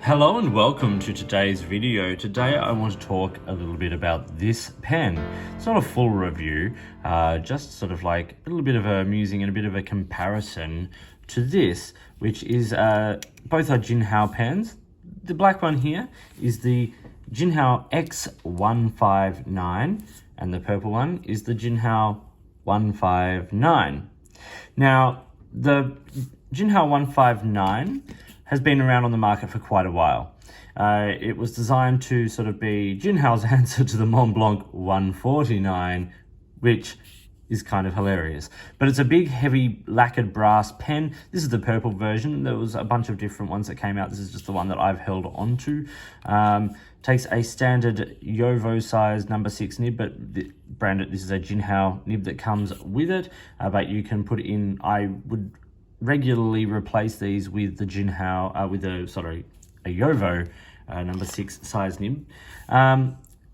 Hello and welcome to today's video. Today I want to talk a little bit about this pen. It's not a full review, just sort of like a little bit of a musing and a bit of a comparison to this, which is both are Jinhao pens. The black one here is the Jinhao X159 and the purple one is the Jinhao 159. Now, the Jinhao 159 has been around on the market for quite a while. It was designed to sort of be Jinhao's answer to the Mont Blanc 149, which is kind of hilarious. But it's a big, heavy, lacquered brass pen. This is the purple version. There was a bunch of different ones that came out. This is just the one that I've held onto. Takes a standard Yovo size number 6 nib, but branded, this is a Jinhao nib that comes with it. But you can put in, I would regularly replace these with the Jinhao, with a Yovo number 6 size nib.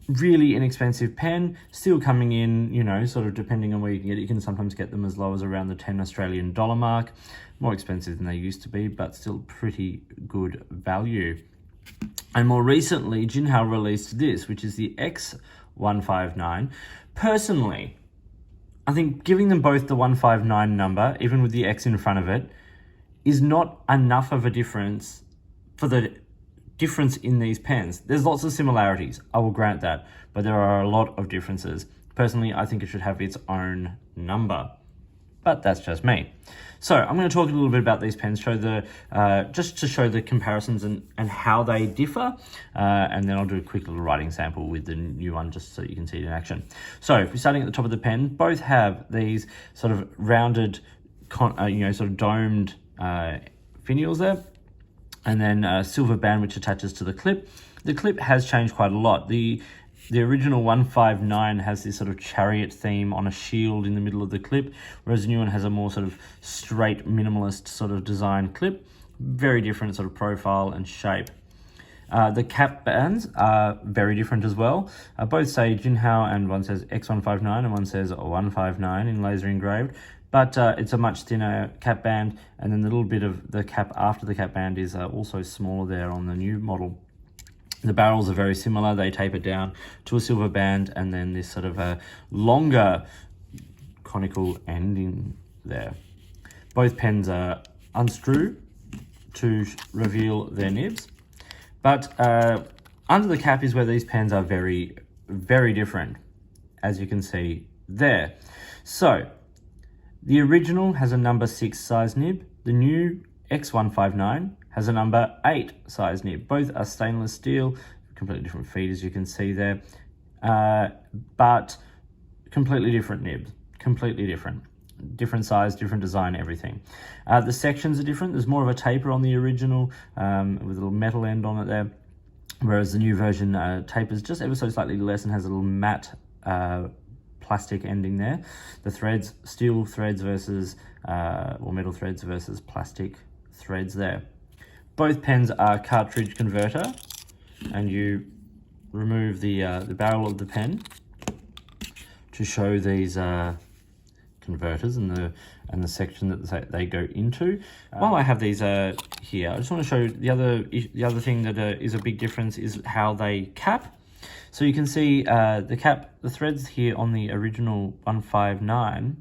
Really inexpensive pen, still coming in, you know, sort of depending on where you can get it. You can sometimes get them as low as around the 10 Australian dollar mark. More expensive than they used to be, but still pretty good value. And more recently, Jinhao released this, which is the X159. Personally, I think giving them both the 159 number, even with the X in front of it, is not enough of a difference for the difference in these pens. There's lots of similarities, I will grant that, but there are a lot of differences. Personally, I think it should have its own number, but that's just me. So I'm going to talk a little bit about these pens, show the just to show the comparisons and how they differ, and then I'll do a quick little writing sample with the new one just so you can see it in action. So if we're starting at the top of the pen, both have these sort of rounded, sort of domed finials there, and then a silver band which attaches to the clip. The clip has changed quite a lot. The original 159 has this sort of chariot theme on a shield in the middle of the clip, whereas the new one has a more sort of straight, minimalist sort of design clip. Very different sort of profile and shape. The cap bands are very different as well. Both say Jinhao, and one says X159 and one says 159 in laser engraved. But it's a much thinner cap band, and then the little bit of the cap after the cap band is also smaller there on the new model. The barrels are very similar. They taper down to a silver band and then this sort of a longer conical ending there. Both pens are unscrew to reveal their nibs, but under the cap is where these pens are very, very different, as you can see there. So the original has a number 6 size nib. The new X159 has a number 8 size nib. Both are stainless steel, completely different feet as you can see there, but completely different nibs, completely different. Different size, different design, everything. The sections are different. There's more of a taper on the original with a little metal end on it there, whereas the new version tapers just ever so slightly less and has a little matte plastic ending there. The threads, steel threads versus, or metal threads versus plastic threads there. Both pens are cartridge converter, and you remove the barrel of the pen to show these converters and the section that they go into. While I have these here, I just want to show the other thing that is a big difference is how they cap. So you can see the threads here on the original 159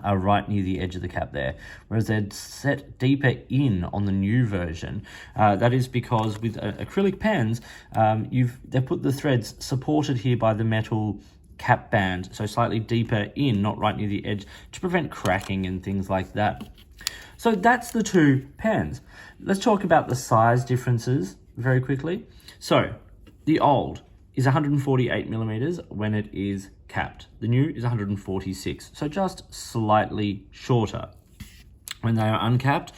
are right near the edge of the cap there, whereas they're set deeper in on the new version. That is because with acrylic pens, they put the threads supported here by the metal cap band, so slightly deeper in, not right near the edge, to prevent cracking and things like that. So that's the two pens. Let's talk about the size differences very quickly. So the old is 148 millimeters when it is capped. The new is 146, so just slightly shorter. When they are uncapped,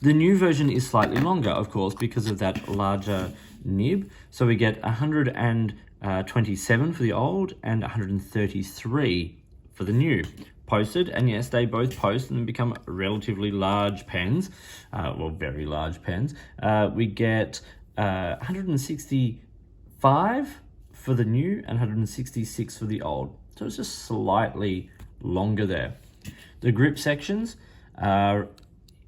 the new version is slightly longer, of course, because of that larger nib. So we get 127 for the old and 133 for the new. Posted, and yes, they both post and become relatively large pens, well, very large pens. We get 165 for the new and 166 for the old. So it's just slightly longer there. The grip sections are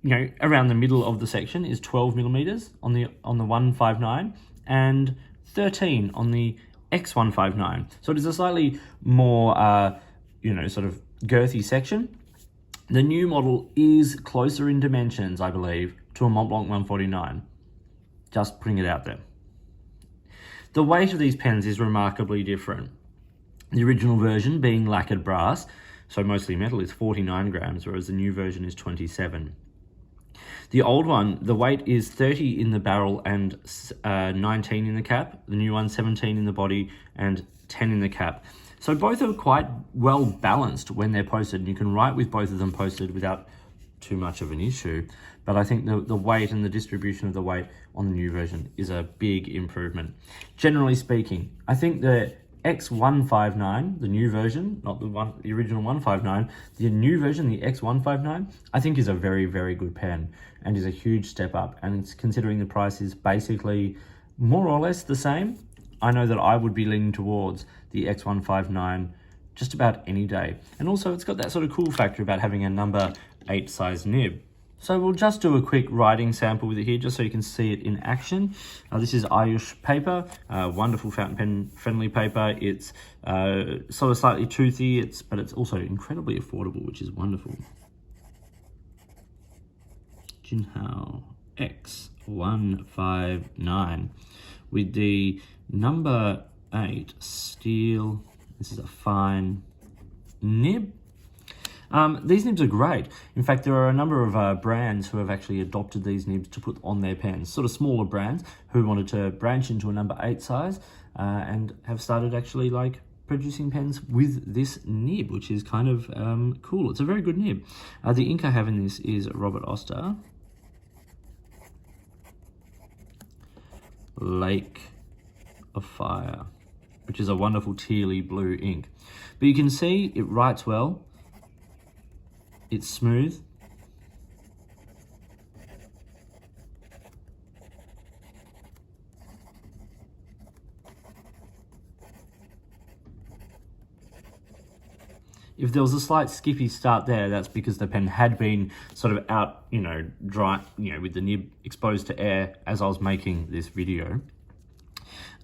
around the middle of the section is 12 millimeters on the 159 and 13 on the X159. So it is a slightly more, sort of girthy section. The new model is closer in dimensions, I believe, to a Montblanc 149. Just putting it out there. The weight of these pens is remarkably different. The original version, being lacquered brass, so mostly metal, is 49 grams, whereas the new version is 27. The old one, the weight is 30 in the barrel and 19 in the cap. The new one, 17 in the body and 10 in the cap. So both are quite well balanced when they're posted, and you can write with both of them posted without too much of an issue. But I think the weight and the distribution of the weight on the new version is a big improvement. Generally speaking, I think the X159, the new version, not the original 159, the new version, the X159, I think is a very, very good pen and is a huge step up. And it's, considering the price is basically more or less the same, I know that I would be leaning towards the X159 just about any day. And also it's got that sort of cool factor about having a number 8 size nib. So we'll just do a quick writing sample with it here, just so you can see it in action. This is Ayush paper, wonderful fountain pen friendly paper. It's sort of slightly toothy, but it's also incredibly affordable, which is wonderful. Jinhao X159 with the number 8 steel. This is a fine nib. These nibs are great. In fact, there are a number of brands who have actually adopted these nibs to put on their pens, sort of smaller brands who wanted to branch into a number 8 size and have started actually producing pens with this nib, which is kind of cool. It's a very good nib. The ink I have in this is Robert Oster Lake of Fire, which is a wonderful tealy blue ink. But you can see it writes well. It's smooth. If there was a slight skippy start there, that's because the pen had been sort of out, dry, with the nib exposed to air as I was making this video.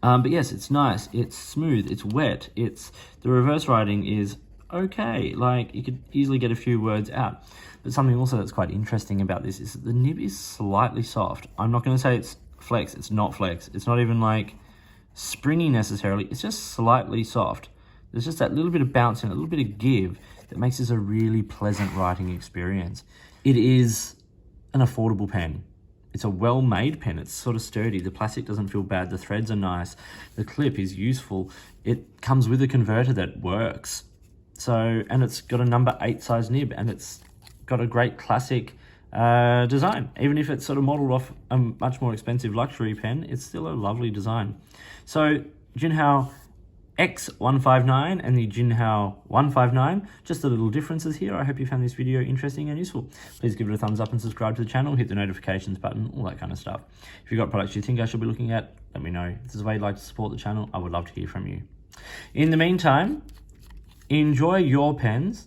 But yes, it's nice, it's smooth, it's wet, the reverse writing is okay, you could easily get a few words out. But something also that's quite interesting about this is that the nib is slightly soft. I'm not going to say it's flex, it's not flex. It's not even springy necessarily, it's just slightly soft. There's just that little bit of bounce and a little bit of give that makes this a really pleasant writing experience. It is an affordable pen. It's a well-made pen. It's sort of sturdy. The plastic doesn't feel bad. The threads are nice. The clip is useful. It comes with a converter that works. And it's got a number 8 size nib, and it's got a great classic design. Even if it's sort of modeled off a much more expensive luxury pen, it's still a lovely design. So Jinhao X159 and the Jinhao 159, just the little differences here. I hope you found this video interesting and useful. Please give it a thumbs up and subscribe to the channel, hit the notifications button, all that kind of stuff. If you've got products you think I should be looking at, let me know. If this is a way you'd like to support the channel, I would love to hear from you. In the meantime, enjoy your pens,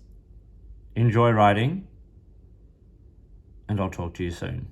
enjoy writing, and I'll talk to you soon.